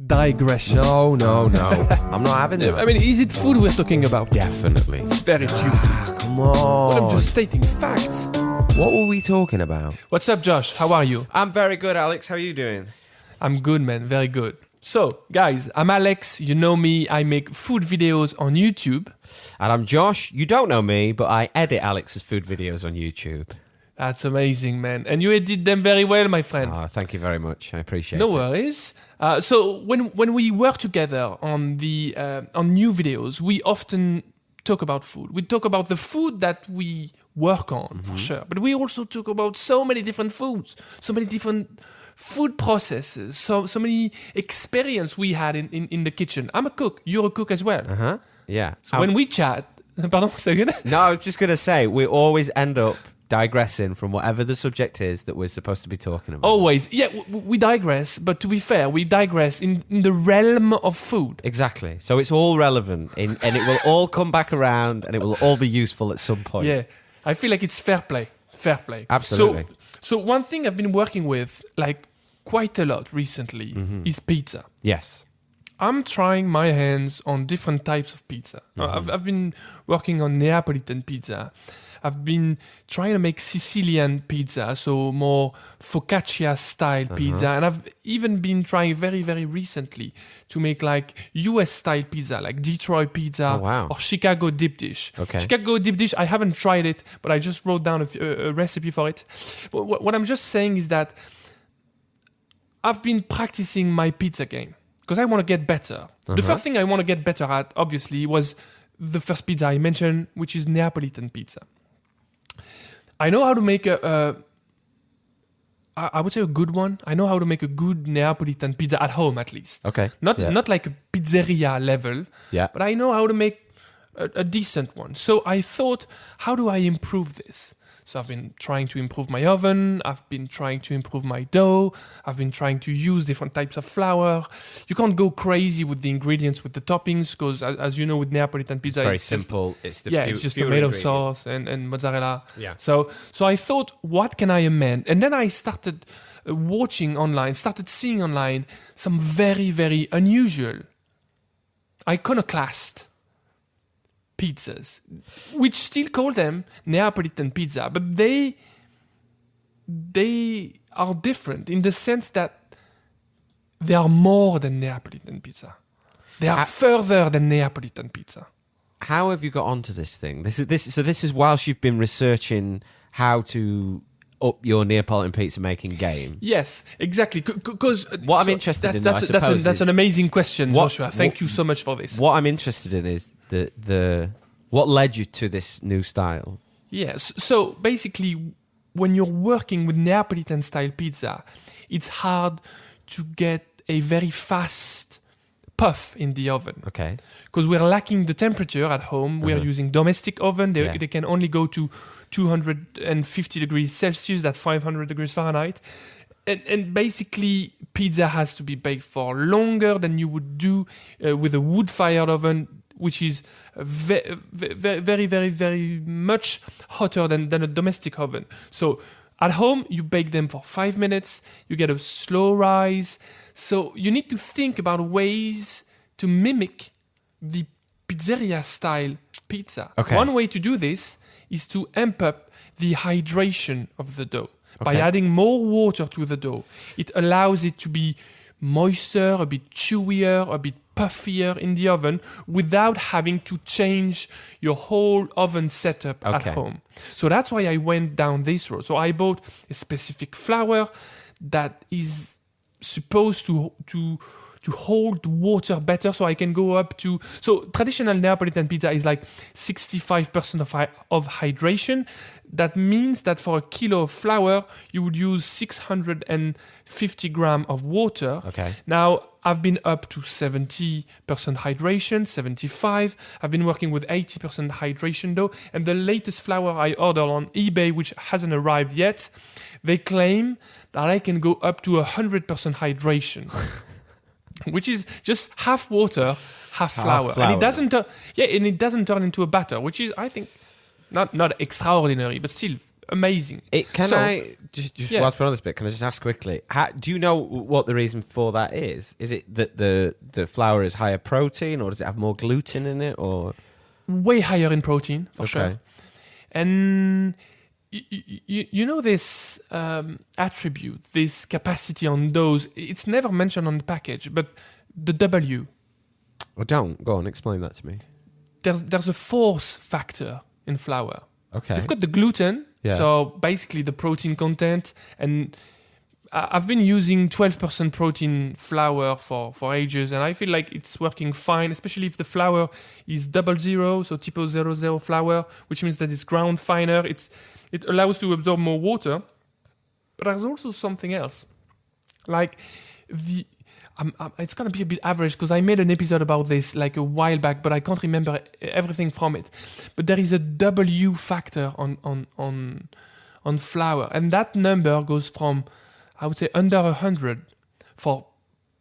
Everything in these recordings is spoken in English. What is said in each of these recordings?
Digression. No. I'm not having it. I mean, is it food we're talking about? Definitely. It's very juicy. Come on. But I'm just stating facts. What were we talking about? What's up, Josh? How are you? I'm very good, Alex. How are you doing? I'm good, man. Very good. So, guys, I'm Alex. You know me. I make food videos on YouTube. And I'm Josh. You don't know me, but I edit Alex's food videos on YouTube. That's amazing, man. And you edit them very well, my friend. Oh, thank you very much. I appreciate it. No worries. So when we work together on new videos, we often talk about food. We talk about the food that we work on, for sure. But we also talk about so many different foods, so many different food processes, so many experience we had in the kitchen. I'm a cook. You're a cook as well. Uh-huh. Yeah. So when we chat... Pardon, say again? No, I was just going to say, we always end up digressing from whatever the subject is that we're supposed to be talking about. Always. Yeah, we digress, but to be fair, we digress in the realm of food. Exactly. So it's all relevant, and it will all come back around, and it will all be useful at some point. Yeah, I feel like it's fair play. Fair play. Absolutely. So one thing I've been working with, like, quite a lot recently, is pizza. Yes. I'm trying my hands on different types of pizza. I've been working on Neapolitan pizza. I've been trying to make Sicilian pizza, so more focaccia-style pizza. And I've even been trying very, very recently to make like US-style pizza, like Detroit pizza or Chicago deep dish. Okay. Chicago deep dish, I haven't tried it, but I just wrote down a recipe for it. But what I'm just saying is that I've been practicing my pizza game because I want to get better. The first thing I want to get better at, obviously, was the first pizza I mentioned, which is Neapolitan pizza. I know how to make I would say a good one. I know how to make a good Neapolitan pizza at home, at least. Okay. Not like a pizzeria level, but I know how to make a decent one. So I thought, how do I improve this? So I've been trying to improve my oven. I've been trying to improve my dough. I've been trying to use different types of flour. You can't go crazy with the ingredients, with the toppings, because as you know, with Neapolitan pizza, it's very simple. It's just tomato sauce and mozzarella. Yeah. So I thought, what can I amend? And then I started watching online, started seeing online some very, very unusual, iconoclast pizzas, which still call them Neapolitan pizza, but they are different in the sense that they are more than Neapolitan pizza. They are further than Neapolitan pizza. How have you got onto this thing? This is whilst you've been researching how to up your Neapolitan pizza making game. Yes, exactly. Because what I'm interested in, that's an amazing question, Joshua. Thank you so much for this. What I'm interested in is what led you to this new style. Yes. So basically, when you're working with Neapolitan style pizza, it's hard to get a very fast puff in the oven. Okay. Because we're lacking the temperature at home. We're using domestic oven. They can only go to 250 degrees Celsius, that's 500 degrees Fahrenheit. And basically, pizza has to be baked for longer than you would do with a wood-fired oven, which is very, very, very, very much hotter than a domestic oven. So at home, you bake them for 5 minutes. You get a slow rise. So you need to think about ways to mimic the pizzeria-style pizza. Okay. One way to do this is to amp up the hydration of the dough. By adding more water to the dough, it allows it to be moister, a bit chewier, a bit puffier in the oven without having to change your whole oven setup at home. So that's why I went down this road. So I bought a specific flour that is supposed to hold water better, so I can go up to... So traditional Neapolitan pizza is like 65% of hydration. That means that for a kilo of flour, you would use 650 grams of water. Okay. Now, I've been up to 70% hydration, 75. I've been working with 80% hydration though. And the latest flour I ordered on eBay, which hasn't arrived yet, they claim that I can go up to 100% hydration. Which is just half water, half flour. And it doesn't turn into a batter, which is, I think, not extraordinary, but still amazing. Can I just whilst we're on this bit? Can I just ask quickly? Do you know what the reason for that is? Is it that the flour is higher protein, or does it have more gluten in it, or Way higher in protein for sure. And you know this attribute, this capacity on those. It's never mentioned on the package, but the W. Well, don't go on. Explain that to me. There's a force factor in flour. Okay. You've got the gluten, so basically the protein content, and I've been using 12% protein flour for ages, and I feel like it's working fine, especially if the flour is 00, so typo 00 flour, which means that it's ground finer. It allows to absorb more water, but there's also something else, like it's gonna be a bit average because I made an episode about this like a while back, but I can't remember everything from it. But there is a W factor on flour, and that number goes from, I would say, under 100 for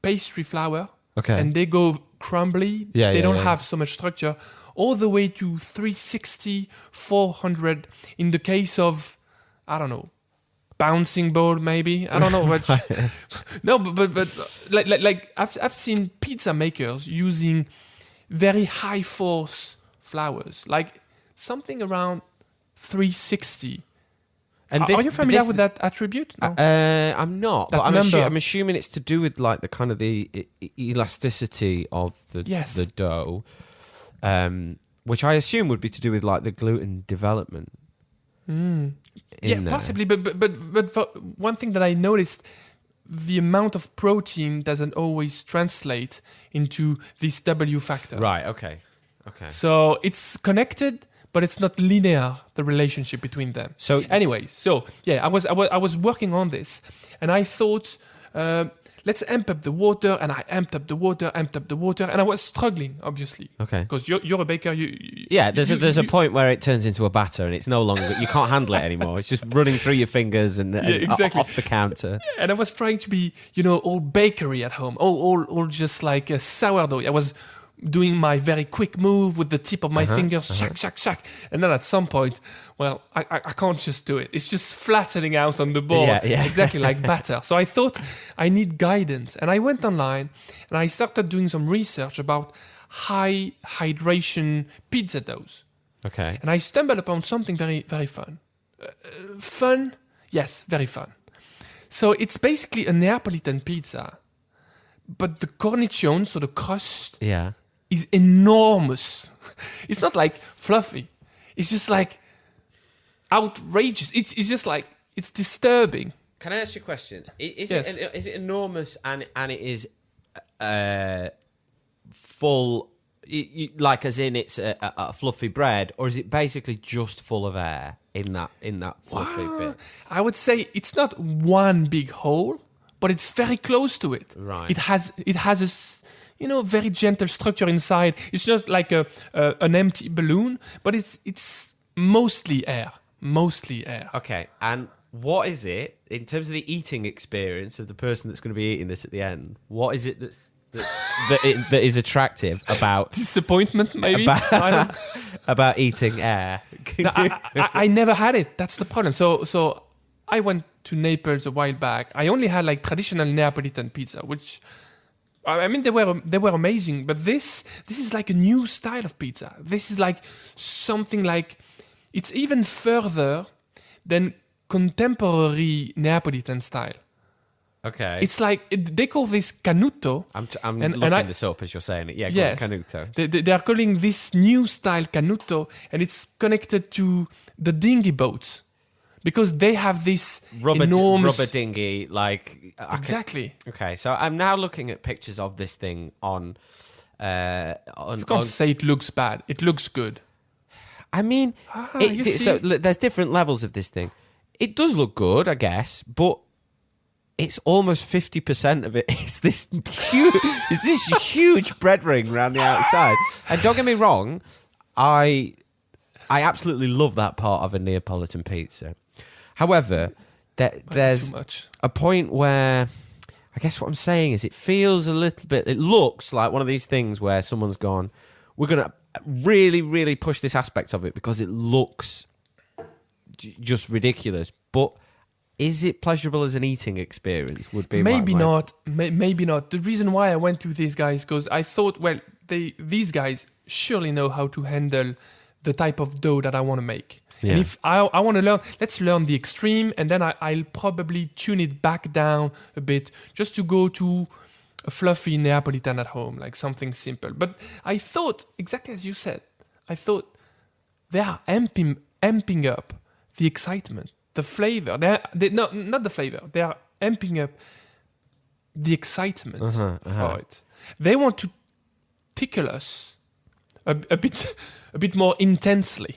pastry flour, and they go crumbly. They don't have so much structure, all the way to 360, 400 in the case of, I don't know, bouncing ball, maybe. I don't know what. No, but like I've seen pizza makers using very high force flours, like something around 360. And are you familiar with that attribute? No? I'm not, but I'm assuming it's to do with like the kind of the elasticity of the dough, which I assume would be to do with like the gluten development. Possibly, but for one thing that I noticed, the amount of protein doesn't always translate into this W factor. Right. Okay. So it's connected, but it's not linear, the relationship between them. So anyway, I was working on this, and I thought, let's amp up the water, and I amped up the water, and I was struggling, obviously. Okay. Because you're a baker. There's a point where it turns into a batter, and it's no longer, you can't handle it anymore. It's just running through your fingers and off the counter. And I was trying to be, all bakery at home, all just like a sourdough. I was doing my very quick move with the tip of my fingers, shack. And then at some point, well, I can't just do it. It's just flattening out on the board, exactly like batter. So I thought I need guidance. And I went online and I started doing some research about high hydration pizza doughs. Okay. And I stumbled upon something very, very fun. Fun? Yes, very fun. So it's basically a Neapolitan pizza, but the cornicione, so the crust, is enormous. It's not like fluffy. It's just like outrageous. It's just like, it's disturbing. Can I ask you a question? Is it enormous and it is full, like as in it's a fluffy bread, or is it basically just full of air in that fluffy bit? I would say it's not one big hole, but it's very close to it. Right. It has a very gentle structure inside. It's just like an empty balloon, but it's mostly air. Okay, and what is it in terms of the eating experience of the person that's going to be eating this at the end? What is it that is attractive about disappointment? Maybe about eating air. No, I never had it. That's the problem. So I went to Naples a while back. I only had like traditional Neapolitan pizza, which, I mean, they were amazing. But this is like a new style of pizza. This is like something like, it's even further than contemporary Neapolitan style. Okay. It's like, they call this Canotto. I'm looking this up as you're saying it. Yeah, yes, Canotto. They are calling this new style Canotto, and it's connected to the dinghy boats. Because they have this enormous rubber dinghy, like exactly. Okay, so I'm now looking at pictures of this thing on. You can't say it looks bad. It looks good. I mean, so there's different levels of this thing. It does look good, I guess, but it's almost 50% of it is this huge bread ring around the outside. And don't get me wrong, I absolutely love that part of a Neapolitan pizza. However, there's a point where, I guess what I'm saying is, it feels a little bit, it looks like one of these things where someone's gone, we're going to really, really push this aspect of it because it looks just ridiculous. But is it pleasurable as an eating experience? Would be maybe not. Maybe not. The reason why I went to these guys because I thought, well, these guys surely know how to handle the type of dough that I want to make. Yeah. And if I want to learn, let's learn the extreme, and then I'll probably tune it back down a bit just to go to a fluffy Neapolitan at home, like something simple. But I thought, exactly as you said, I thought they are amping up the excitement, the flavor. No, not the flavor. They are amping up the excitement for it. They want to tickle us a bit more intensely.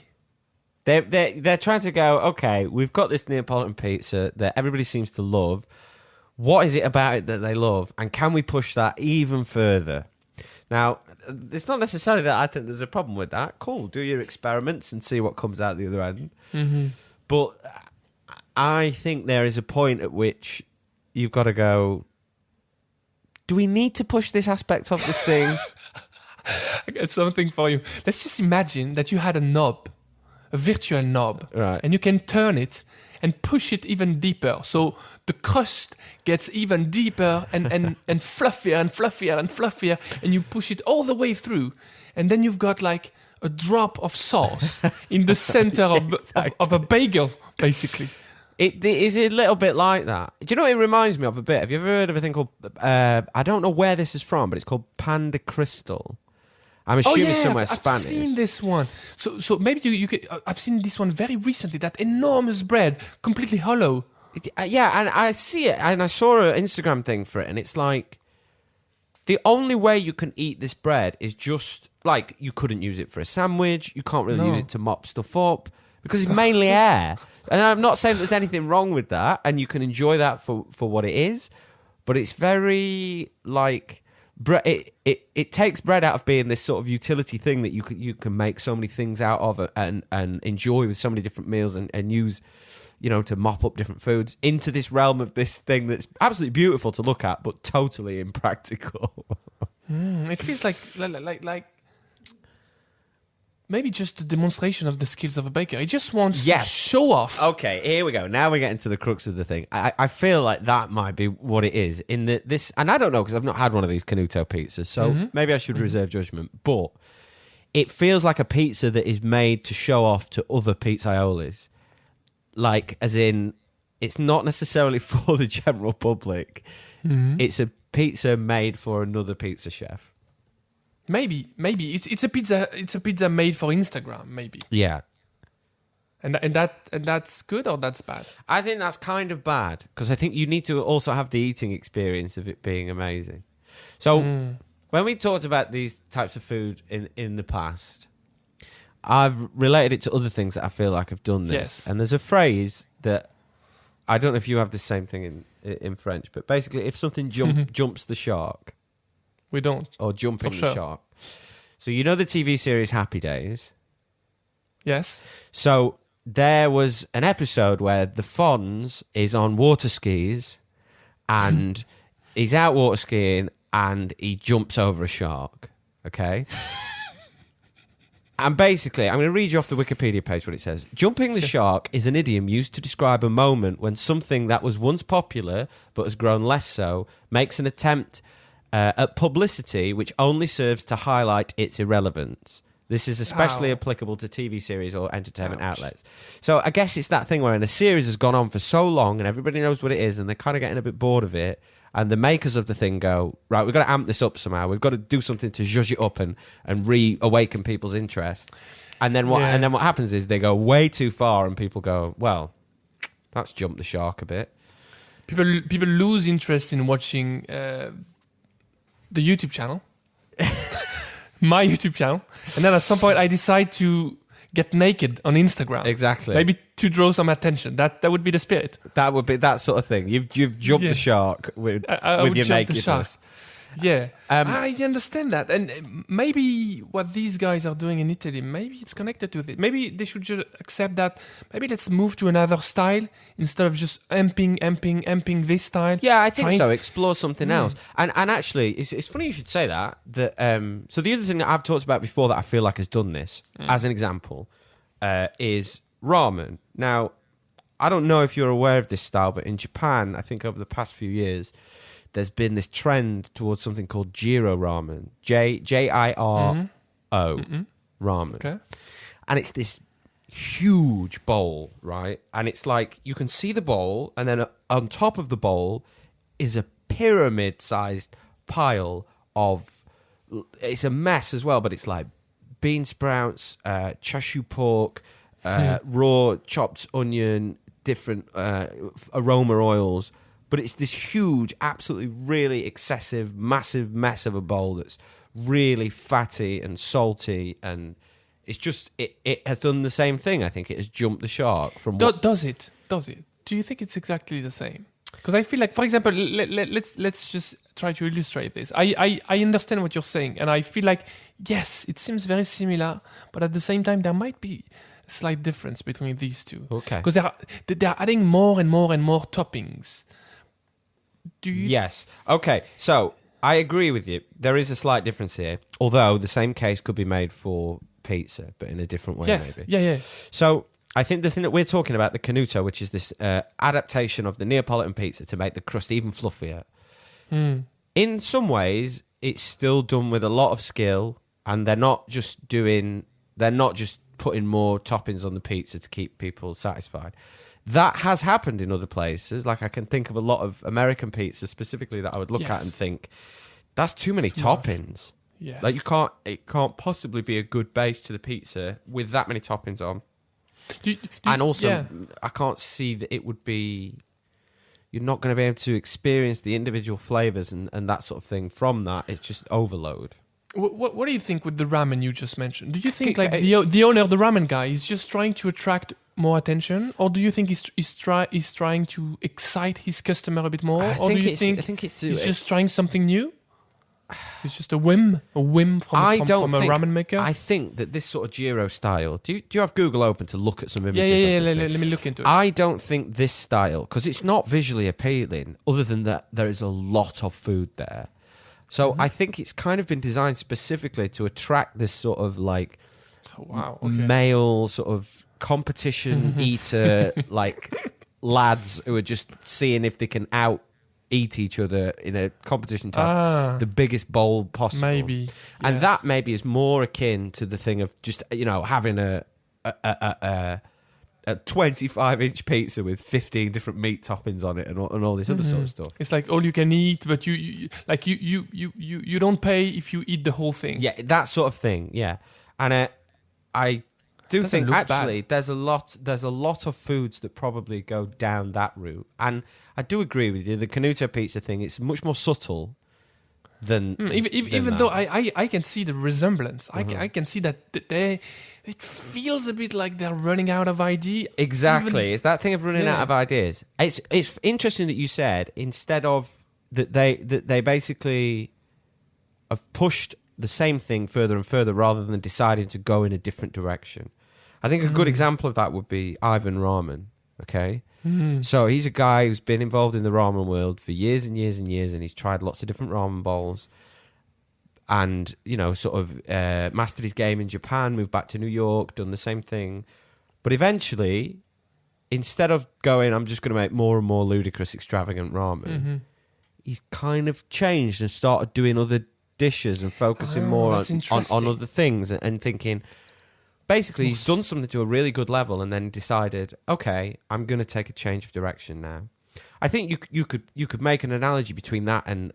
They're trying to go, okay, we've got this Neapolitan pizza that everybody seems to love. What is it about it that they love? And can we push that even further? Now, it's not necessarily that I think there's a problem with that. Cool, do your experiments and see what comes out the other end. Mm-hmm. But I think there is a point at which you've got to go, do we need to push this aspect of this thing? I got something for you. Let's just imagine that you had a virtual knob, right, and you can turn it and push it even deeper. So the crust gets even deeper and fluffier and fluffier and fluffier, and you push it all the way through. And then you've got like a drop of sauce in the center of a bagel, basically. It is a little bit like that. Do you know what it reminds me of a bit? Have you ever heard of a thing called, I don't know where this is from, but it's called pan de cristal. I'm assuming somewhere Spanish. I've seen this one. So maybe you could. I've seen this one very recently. That enormous bread, completely hollow. Yeah, and I see it, and I saw an Instagram thing for it, and it's like the only way you can eat this bread is just like you couldn't use it for a sandwich. You can't really use it to mop stuff up because it's mainly air. And I'm not saying there's anything wrong with that, and you can enjoy that for what it is, but it's very like. It takes bread out of being this sort of utility thing that you can make so many things out of and enjoy with so many different meals and use, to mop up different foods into this realm of this thing that's absolutely beautiful to look at but totally impractical. It feels like maybe just a demonstration of the skills of a baker. He just wants to show off. Okay, here we go. Now we're getting to the crux of the thing. I feel like that might be what it is. In this, and I don't know because I've not had one of these Canotto pizzas, so maybe I should reserve judgment. But it feels like a pizza that is made to show off to other pizzaiolis. Like, as in, it's not necessarily for the general public. It's a pizza made for another pizza chef. Maybe it's a pizza. It's a pizza made for Instagram. Maybe. Yeah. And that's good or that's bad? I think that's kind of bad because I think you need to also have the eating experience of it being amazing. So when we talked about these types of food in the past, I've related it to other things that I feel like have done this. Yes. And there's a phrase that I don't know if you have the same thing in French, but basically if something jumps the shark. We don't. Or jumping the shark. So you know the TV series Happy Days? Yes. So there was an episode where the Fonz is on water skis and he's out water skiing and he jumps over a shark. Okay? And basically, I'm going to read you off the Wikipedia page what it says. Jumping the shark is an idiom used to describe a moment when something that was once popular but has grown less so makes an attempt at publicity which only serves to highlight its irrelevance. This is especially applicable to TV series or entertainment outlets. So I guess it's that thing where a series has gone on for so long and everybody knows what it is and they're kind of getting a bit bored of it. And the makers of the thing go, right, we've got to amp this up somehow. We've got to do something to zhuzh it up and reawaken people's interest. And then what happens is they go way too far and people go, well, that's jumped the shark a bit. People lose interest in watching the YouTube channel, my YouTube channel, and then at some point I decide to get naked on Instagram. Exactly. Maybe to draw some attention. That would be the spirit. That would be that sort of thing. You've jumped the shark with your nakedness. Yeah, I understand that. And maybe what these guys are doing in Italy, maybe it's connected to it. Maybe they should just accept that. Maybe let's move to another style instead of just amping this style. Yeah, I think so. Explore something else. And actually, it's funny you should say that. So the other thing that I've talked about before that I feel like has done this, as an example, is ramen. Now, I don't know if you're aware of this style, but in Japan, I think over the past few years, there's been this trend towards something called Jiro ramen. Jiro ramen. Okay. And it's this huge bowl, right? And it's like you can see the bowl, and then on top of the bowl is a pyramid-sized pile of... It's a mess as well, but it's like bean sprouts, chashu pork, raw chopped onion, different aroma oils. But it's this huge, absolutely really excessive, massive mess of a bowl that's really fatty and salty, and it's just it has done the same thing. I think it has jumped the shark from Does it? Do you think it's exactly the same? Because I feel like, for example, let's just try to illustrate this. I understand what you're saying, and I feel like, yes, it seems very similar, but at the same time, there might be a slight difference between these two. Okay. Because they're adding more and more and more toppings. Yes. Okay, so I agree with you. There is a slight difference here, although the same case could be made for pizza, but in a different way, yes. maybe. Yeah. So I think the thing that we're talking about, the Canotto, which is this adaptation of the Neapolitan pizza to make the crust even fluffier. In some ways, it's still done with a lot of skill, and they're not just putting more toppings on the pizza to keep people satisfied. That has happened in other places. Like I can think of a lot of American pizza specifically that I would look at and think, that's too many toppings. Yes. Like it can't possibly be a good base to the pizza with that many toppings on. I can't see that it would be... You're not going to be able to experience the individual flavors and that sort of thing from that. It's just overload. What do you think with the ramen you just mentioned? Do you think like the owner, the ramen guy, is just trying to attract more attention, or do you think he's trying to excite his customer a bit more, or do you think he's just trying something new? It's just a whim from a ramen maker. I think that this sort of Jiro style. Do you have Google open to look at some images? Yeah. Let me look into it. I don't think this style, because it's not visually appealing. Other than that, there is a lot of food there. So I think it's kind of been designed specifically to attract this sort of like male sort of competition eater, like lads who are just seeing if they can out eat each other in a competition type, the biggest bowl possible. Maybe. And that maybe is more akin to the thing of just, having a 25-inch pizza with 15 different meat toppings on it and all this other sort of stuff. It's like all you can eat, but you don't pay if you eat the whole thing. Yeah, that sort of thing. Yeah, and I do think actually there's a lot of foods that probably go down that route, and I do agree with you. The Canotto pizza thing, it's much more subtle than even though I can see the resemblance. I can see that it feels a bit like they're running out of ideas. Exactly. It's that thing of running out of ideas. It's interesting that you said instead of that they basically have pushed the same thing further and further rather than deciding to go in a different direction. I think a good example of that would be Ivan Ramen. Okay. So he's a guy who's been involved in the ramen world for years and years and years, and he's tried lots of different ramen bowls. And, sort of mastered his game in Japan, moved back to New York, done the same thing. But eventually, instead of going, I'm just going to make more and more ludicrous, extravagant ramen, he's kind of changed and started doing other dishes and focusing more on other things and thinking, basically, he's done something to a really good level and then decided, okay, I'm going to take a change of direction now. I think you could make an analogy between that and...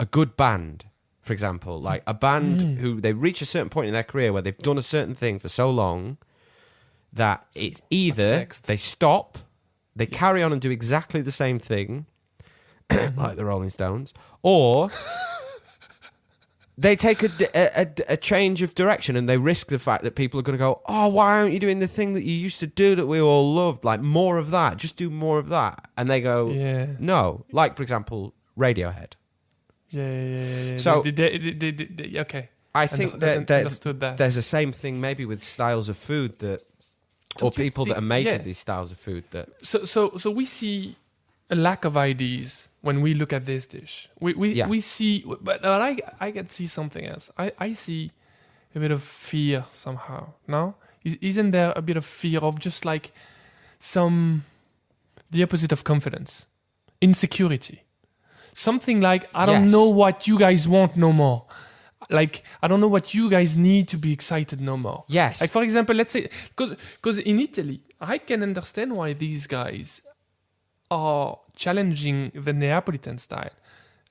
a good band, for example, like a band who they reach a certain point in their career where they've done a certain thing for so long that it's either they stop, they carry on and do exactly the same thing, like the Rolling Stones, or they take a change of direction and they risk the fact that people are going to go, oh, why aren't you doing the thing that you used to do that we all loved? Like more of that, just do more of that. And they go, no. Like, for example, Radiohead. Yeah. So okay. I think that there's the same thing maybe with styles of food or people that are making these styles of food that. So we see a lack of ideas when we look at this dish. We see, but I can see something else. I see a bit of fear somehow. No, Isn't there a bit of fear of just like the opposite of confidence, insecurity, something like I don't know what you guys want no more. Like I don't know what you guys need to be excited no more. Yes. Like for example, let's say because in Italy, I can understand why these guys are challenging the Neapolitan style.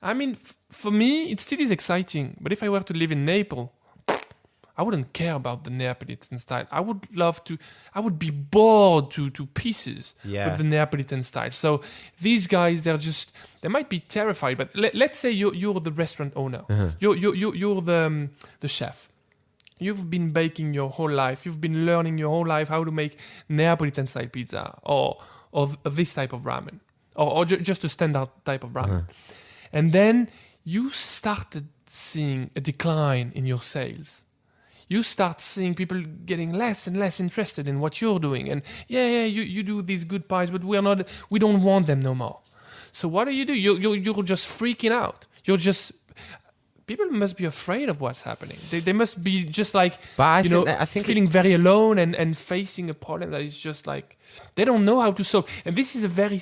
I mean, for me, it still is exciting. But if I were to live in Naples, I wouldn't care about the Neapolitan style. I would be bored to pieces with the Neapolitan style. So these guys, they might be terrified. But let's say you're the restaurant owner. Uh-huh. You're the chef. You've been baking your whole life. You've been learning your whole life how to make Neapolitan style pizza or this type of ramen or just a standard type of ramen. Uh-huh. And then you started seeing a decline in your sales. You start seeing people getting less and less interested in what you're doing. And you do these good pies, but we don't want them no more. So what do? You're just freaking out. People must be afraid of what's happening. They must be just like, I think feeling very alone and facing a problem that is just like, they don't know how to solve. And this is a very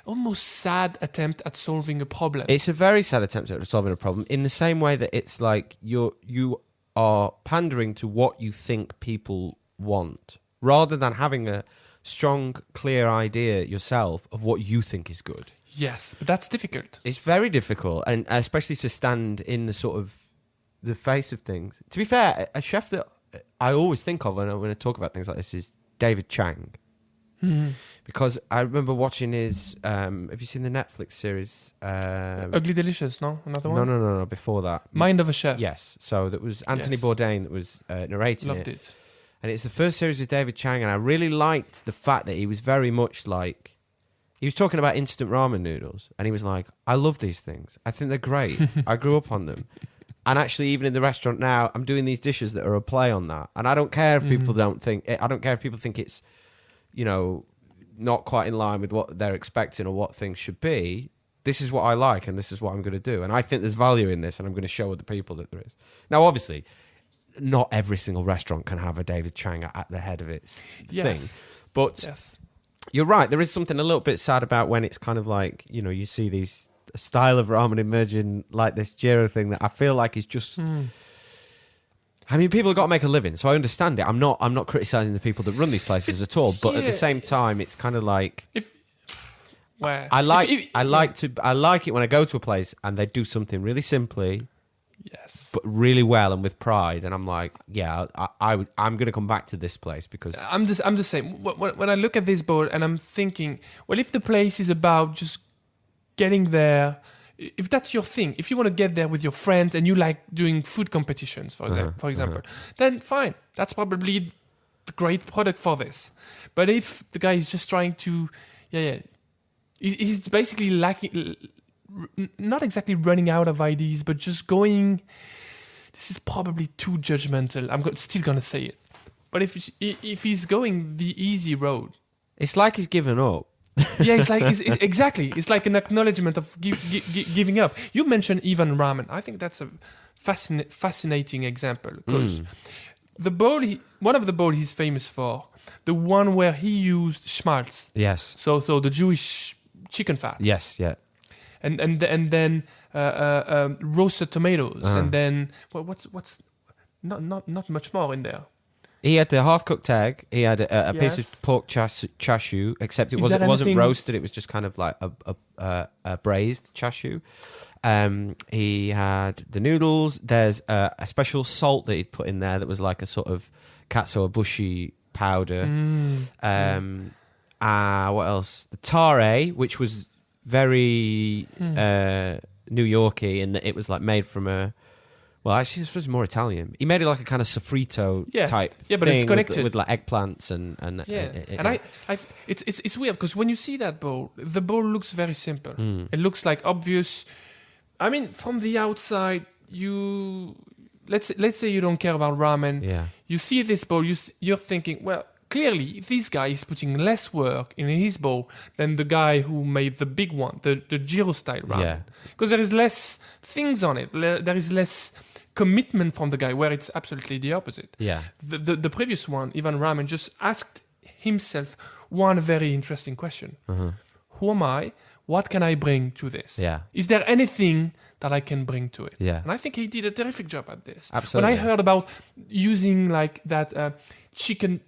almost sad attempt at solving a problem. It's a very sad attempt at solving a problem in the same way that it's like you are pandering to what you think people want rather than having a strong, clear idea yourself of what you think is good. Yes, but that's difficult. It's very difficult, and especially to stand in the sort of the face of things. To be fair, a chef that I always think of when I talk about things like this is David Chang. Mm-hmm. Because I remember watching his... have you seen the Netflix series? Ugly Delicious, no? Another one? No, before that. Mind of a Chef. Yes, so that was Anthony Bourdain that was narrating Loved it. And it's the first series with David Chang, and I really liked the fact that he was very much like... He was talking about instant ramen noodles, and he was like, I love these things. I think they're great. I grew up on them. And actually, even in the restaurant now, I'm doing these dishes that are a play on that. And I don't care if people I don't care if people think it's, not quite in line with what they're expecting or what things should be. This is what I like, and this is what I'm going to do. And I think there's value in this, and I'm going to show other people that there is. Now, obviously, not every single restaurant can have a David Chang at the head of its thing. But... Yes. You're right. There is something a little bit sad about when it's kind of like, you see these style of ramen emerging like this Jiro thing that I feel like is just... I mean, people have got to make a living, so I understand it. I'm not criticizing the people that run these places at all, but at the same time, it's kind of like... I like it when I go to a place and they do something really simply... Yes, but really well and with pride, and I'm like, I'm going to come back to this place because I'm just saying when I look at this board and I'm thinking, well, if the place is about just getting there, if that's your thing, if you want to get there with your friends and you like doing food competitions, for example, then fine, that's probably the great product for this. But if the guy is just trying to, he's basically lacking. Not exactly running out of ideas, but just going, this is probably too judgmental. I'm still going to say it. But if he's going the easy road... It's like he's given up. Yeah, exactly. It's like an acknowledgement of giving up. You mentioned even ramen. I think that's a fascinating example because one of the bowl he's famous for, the one where he used schmaltz. Yes. So the Jewish chicken fat. Yes, yeah. And then roasted tomatoes, and then what's not much more in there. He had the half-cooked egg. He had a piece of pork chashu, except it wasn't roasted. It was just kind of like a braised chashu. He had the noodles. There's a special salt that he'd put in there that was like a sort of katsuobushi powder. What else? The tare, which was very New Yorky, in that it was like made from actually it was more Italian. He made it like a kind of sofrito type but thing it's connected with like eggplants and it's weird because when you see that bowl, the bowl looks very simple. It looks like obvious. I mean, from the outside, let's say you don't care about ramen. Yeah. You see this bowl, you're thinking, well, clearly, this guy is putting less work in his bowl than the guy who made the big one, the Jiro style ramen. Because there is less things on it. There is less commitment from the guy, where it's absolutely the opposite. Yeah. The previous one, Ivan Ramen, just asked himself one very interesting question. Who am I? What can I bring to this? Yeah. Is there anything that I can bring to it? Yeah. And I think he did a terrific job at this. Absolutely. When I heard about using like that chicken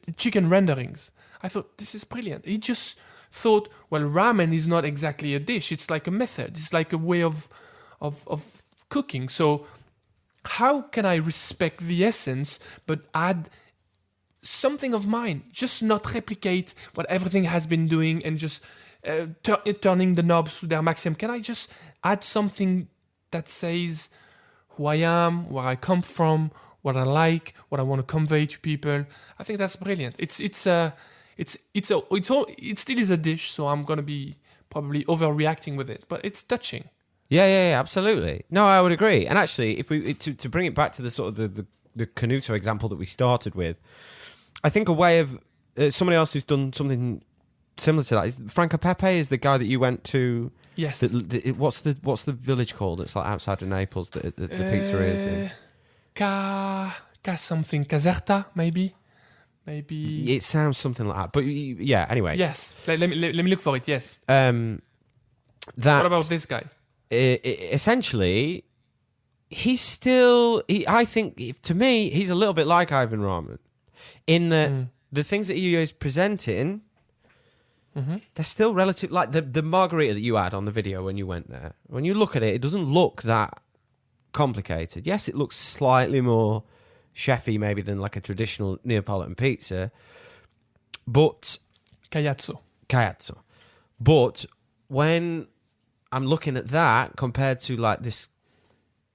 renderings, I thought, this is brilliant. He just thought, well, ramen is not exactly a dish. It's like a method. It's like a way of cooking. So how can I respect the essence but add something of mine? Just not replicate what everything has been doing and just turning the knobs to their maximum. Can I just add something that says who I am, where I come from, what I like, what I want to convey to people? I think that's brilliant. It still is a dish, so I'm gonna be probably overreacting with it, but it's touching. Yeah, absolutely. No, I would agree. And actually, if we to bring it back to the sort of the Canotto example that we started with, I think a way of somebody else who's done something similar to that is Franco Pepe is the guy that you went to. Yes. What's the village called? It's like outside of Naples. The pizzeria is in. Something Caserta, maybe. It sounds something like that. But yeah. Anyway. Yes. Let me look for it. Yes. What about this guy? Essentially, he's still. I think to me, he's a little bit like Ivan Ramen, in the things that he is presenting. They're still relative, like the margarita that you had on the video when you went there. When you look at it, it doesn't look that complicated. Yes, it looks slightly more chefy maybe than like a traditional Neapolitan pizza, but Caiazzo. But when I'm looking at that compared to like this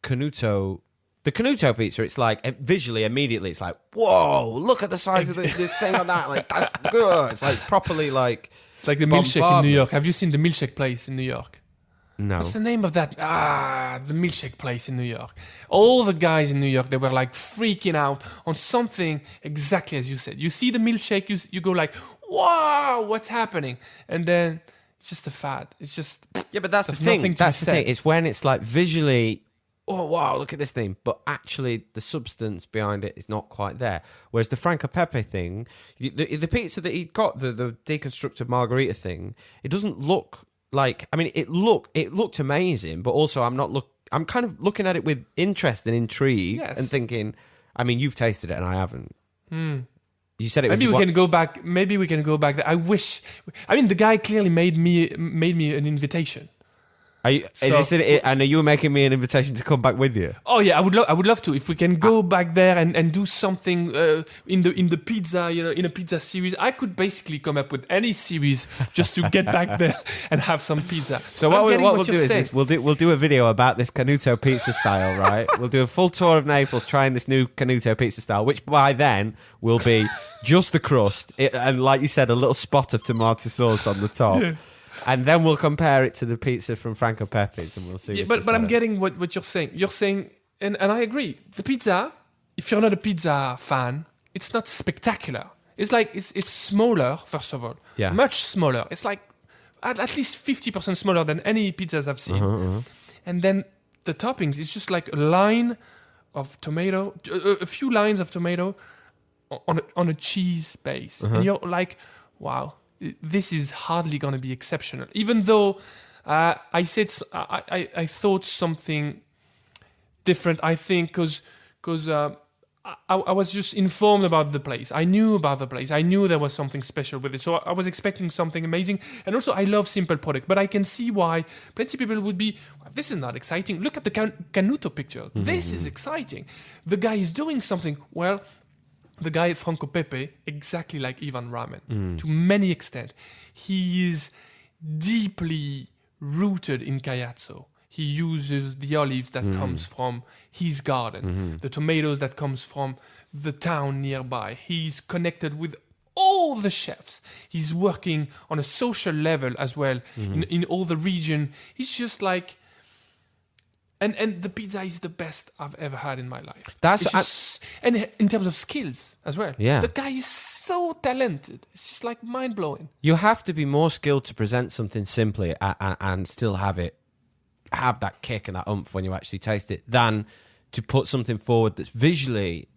Canotto. The Canotto pizza, it's like visually, immediately, it's like, whoa, look at the size of the thing on that. Like, that's good. It's like properly like. It's like the milkshake in New York. Have you seen the milkshake place in New York? No. What's the name of that? The milkshake place in New York. All the guys in New York, they were like freaking out on something exactly as you said. You see the milkshake, you go like, wow, what's happening? And then it's just a fad. It's just. Yeah, but that's the thing. That's the thing. It's when it's like visually. Oh, wow, look at this thing. But actually, the substance behind it is not quite there. Whereas the Franco Pepe thing, the pizza that he got, the deconstructed margarita thing, it doesn't look like... I mean, it looked amazing, but also I'm kind of looking at it with interest and intrigue and thinking, I mean, you've tasted it and I haven't. You said it maybe we can go back. Maybe we can go back there. I wish... I mean, the guy clearly made me an invitation. Are you making me an invitation to come back with you? Oh yeah, I would love to. If we can go back there and do something in the pizza, in a pizza series, I could basically come up with any series just to get back there and have some pizza. So what we'll do is we'll do a video about this Canotto pizza style, right? We'll do a full tour of Naples trying this new Canotto pizza style, which by then will be just the crust and, like you said, a little spot of tomato sauce on the top. Yeah. And then we'll compare it to the pizza from Franco Pepe's and we'll see. Yeah, but I'm getting what you're saying. You're saying, and I agree. The pizza, if you're not a pizza fan, it's not spectacular. It's like, it's smaller, first of all. Yeah. Much smaller. It's like at least 50% smaller than any pizzas I've seen. And then the toppings, it's just like a line of tomato, a few lines of tomato on a cheese base. And you're like, wow. This is hardly going to be exceptional. Even though I thought something different. I think because I was just informed about the place. I knew about the place. I knew there was something special with it. So I was expecting something amazing. And also, I love simple product. But I can see why plenty of people would be, well, this is not exciting. Look at the Canotto picture. This is exciting. The guy is doing something. Well, the guy Franco Pepe, exactly like Ivan Ramen, to many extent, he is deeply rooted in Caiazzo. He uses the olives that comes from his garden, the tomatoes that comes from the town nearby. He's connected with all the chefs. He's working on a social level as well in all the region. He's just like... And the pizza is the best I've ever had in my life. And in terms of skills as well. Yeah. The guy is so talented. It's just like mind-blowing. You have to be more skilled to present something simply and still have that kick and that oomph when you actually taste it than to put something forward that's visually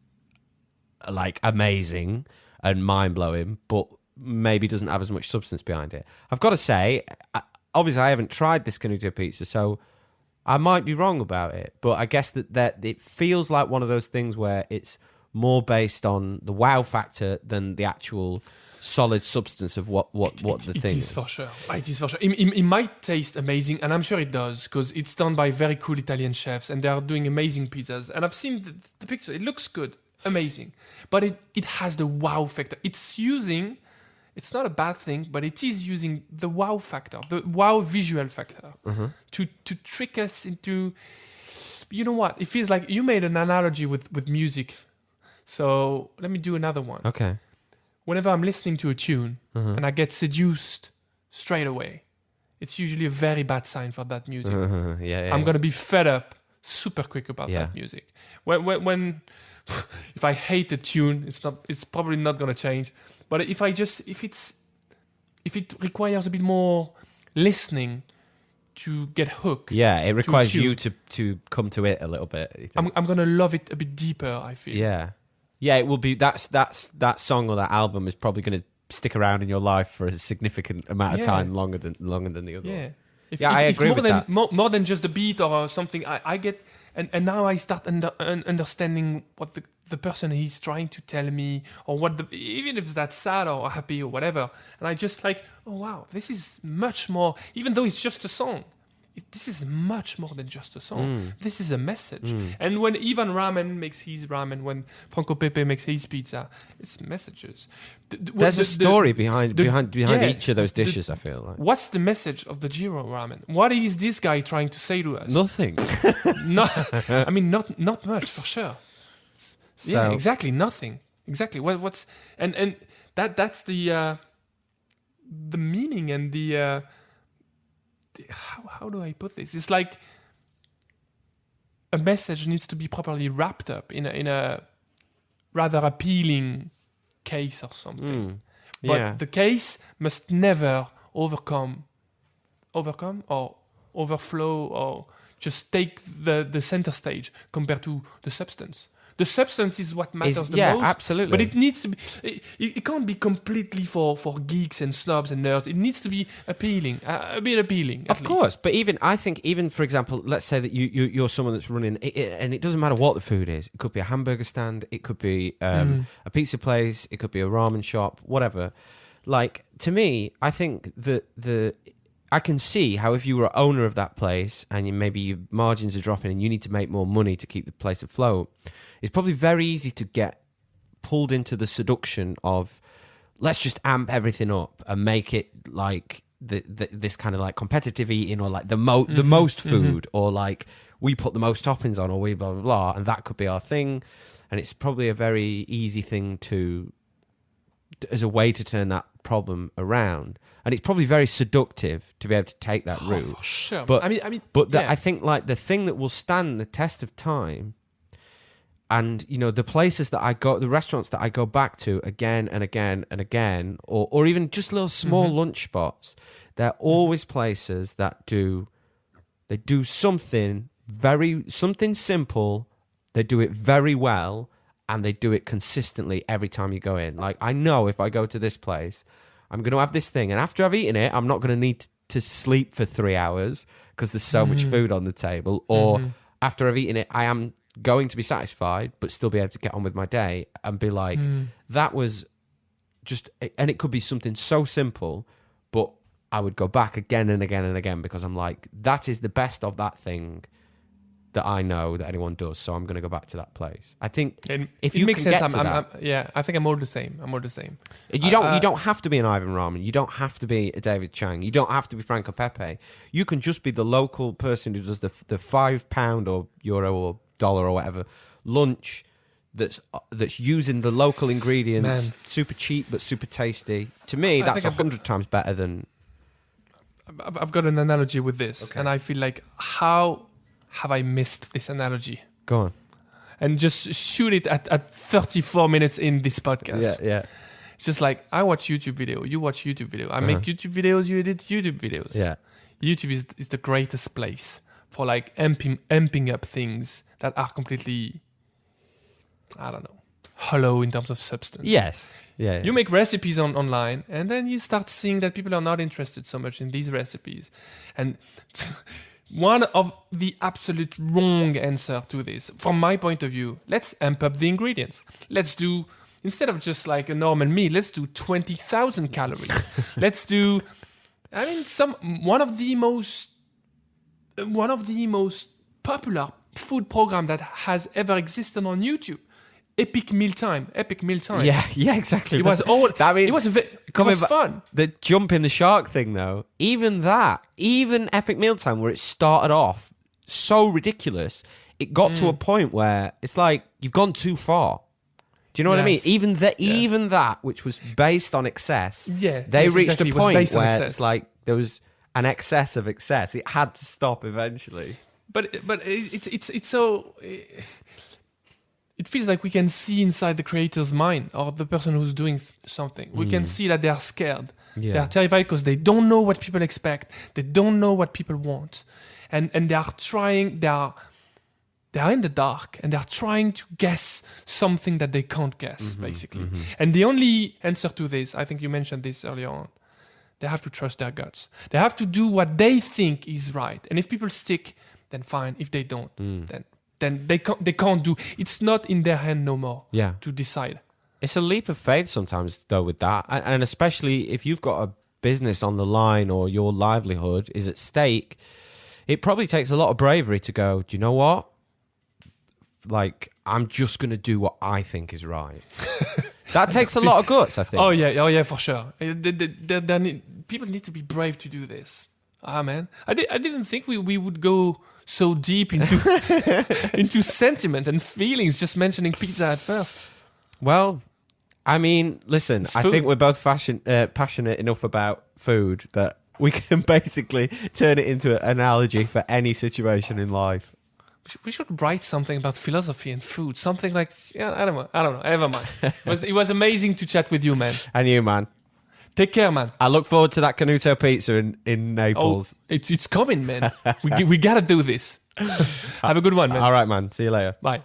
like amazing and mind-blowing, but maybe doesn't have as much substance behind it. I've got to say, obviously I haven't tried this Canotto Pizza, so I might be wrong about it, but I guess that it feels like one of those things where it's more based on the wow factor than the actual solid substance of what the thing is. It is for sure. It is for sure. It might taste amazing, and I'm sure it does, because it's done by very cool Italian chefs, and they are doing amazing pizzas. And I've seen the picture. It looks good, amazing. But it has the wow factor. It's not a bad thing, but it is using the wow factor, the wow visual factor, to trick us into... You know what? It feels like you made an analogy with music. So let me do another one. Okay. Whenever I'm listening to a tune and I get seduced straight away, it's usually a very bad sign for that music. I'm going to be fed up super quick about that music. When if I hate the tune, it's probably not going to change. But if it requires a bit more listening to get hooked. Yeah, it requires you to come to it a little bit. I'm going to love it a bit deeper, I feel. Yeah. Yeah, it will be. That song or that album is probably going to stick around in your life for a significant amount of time, longer than the other. Yeah, I agree with that. More than just the beat or something, I get, and now I start understanding what the person is trying to tell me, or even if that's sad or happy or whatever, and I just like, oh wow, this is much more. Even though it's just a song. This is much more than just a song. This is a message. And when Ivan Ramen makes his ramen, when Franco Pepe makes his pizza, it's messages. There's a story behind each of those dishes, I feel like. What's the message of the Jiro ramen? What is this guy trying to say to us? Nothing. I mean, not much, for sure. Yeah, exactly, nothing. Exactly. What's and that's the meaning and the... How do I put this? It's like a message needs to be properly wrapped up in a rather appealing case or something. But the case must never overcome or overflow or just take the center stage compared to the substance. The substance is what matters the most. Yeah, absolutely. But it needs to be... It can't be completely for geeks and snobs and nerds. It needs to be appealing, a bit appealing, at least. Of course, but I think, for example, let's say that you're someone that's running... and it doesn't matter what the food is. It could be a hamburger stand. It could be a pizza place. It could be a ramen shop, whatever. Like, to me, I think that I can see how if you were owner of that place and maybe your margins are dropping and you need to make more money to keep the place afloat, it's probably very easy to get pulled into the seduction of let's just amp everything up and make it like this kind of like competitive eating or like the most food or like we put the most toppings on or we blah, blah, blah. And that could be our thing. And it's probably a very easy thing as a way to turn that problem around. And it's probably very seductive to be able to take that route. For sure. But I I think like the thing that will stand the test of time, and you know the places that I go, the restaurants that I go back to again and again and again, or even just little small lunch spots, they're always places that do something simple. They do it very well, and they do it consistently every time you go in. Like I know if I go to this place, I'm going to have this thing, and after I've eaten it, I'm not going to need to sleep for 3 hours because there's so much food on the table. Or after I've eaten it, I am going to be satisfied, but still be able to get on with my day and be like, that was just... And it could be something so simple, but I would go back again and again and again because I'm like, that is the best of that thing that I know that anyone does, so I'm going to go back to that place. I think if you makes can sense. get to that, yeah, I think I'm all the same. You don't have to be an Ivan Ramen. You don't have to be a David Chang. You don't have to be Franco Pepe. You can just be the local person who does the £5 or euro or dollar or whatever lunch that's using the local ingredients, super cheap but super tasty. To me, that's 100 times better than... I've got an analogy with this, and I feel like how have I missed this analogy? Go on. And just shoot it at 34 minutes in this podcast. Yeah. It's just like, I watch YouTube video, you watch YouTube video. I make YouTube videos, you edit YouTube videos. Yeah. YouTube is the greatest place for like amping up things that are completely, I don't know, hollow in terms of substance. Yes. Yeah. You make recipes online, and then you start seeing that people are not interested so much in these recipes. And one of the absolute wrong answer to this, from my point of view, let's amp up the ingredients. Let's do, instead of just like a normal meal, let's do 20,000 calories. Let's do, I mean, one of the most popular food program that has ever existed on YouTube. Epic Mealtime. Yeah, exactly. It was fun. The jump in the shark thing, though, even Epic Mealtime, where it started off so ridiculous, it got to a point where it's like you've gone too far. Do you know what I mean? Even that, which was based on excess, they reached a point where it's like there was an excess of excess. It had to stop eventually. But it's so. It feels like we can see inside the creator's mind or the person who's doing something. We can see that they are scared. Yeah. They are terrified because they don't know what people expect. They don't know what people want. And they are trying, they are in the dark and they are trying to guess something that they can't guess, basically. And the only answer to this, I think you mentioned this earlier on, they have to trust their guts. They have to do what they think is right. And if people stick, then fine. If they don't, then they can't do. It's not in their hand no more to decide. It's a leap of faith sometimes, though, with that. And especially if you've got a business on the line or your livelihood is at stake, it probably takes a lot of bravery to go, do you know what? Like, I'm just going to do what I think is right. That takes a lot of guts, I think. Oh, yeah, for sure. People need to be brave to do this. Man, I didn't think we would go so deep into sentiment and feelings just mentioning pizza at first. Well, I mean, listen, I think we're both passionate enough about food that we can basically turn it into an analogy for any situation in life. We should write something about philosophy and food. Something like, I don't know. Never mind. It was amazing to chat with you, man. And you, man. Take care, man. I look forward to that Canotto Pizza in Naples. Oh, it's coming, man. we got to do this. Have a good one, man. All right, man. See you later. Bye.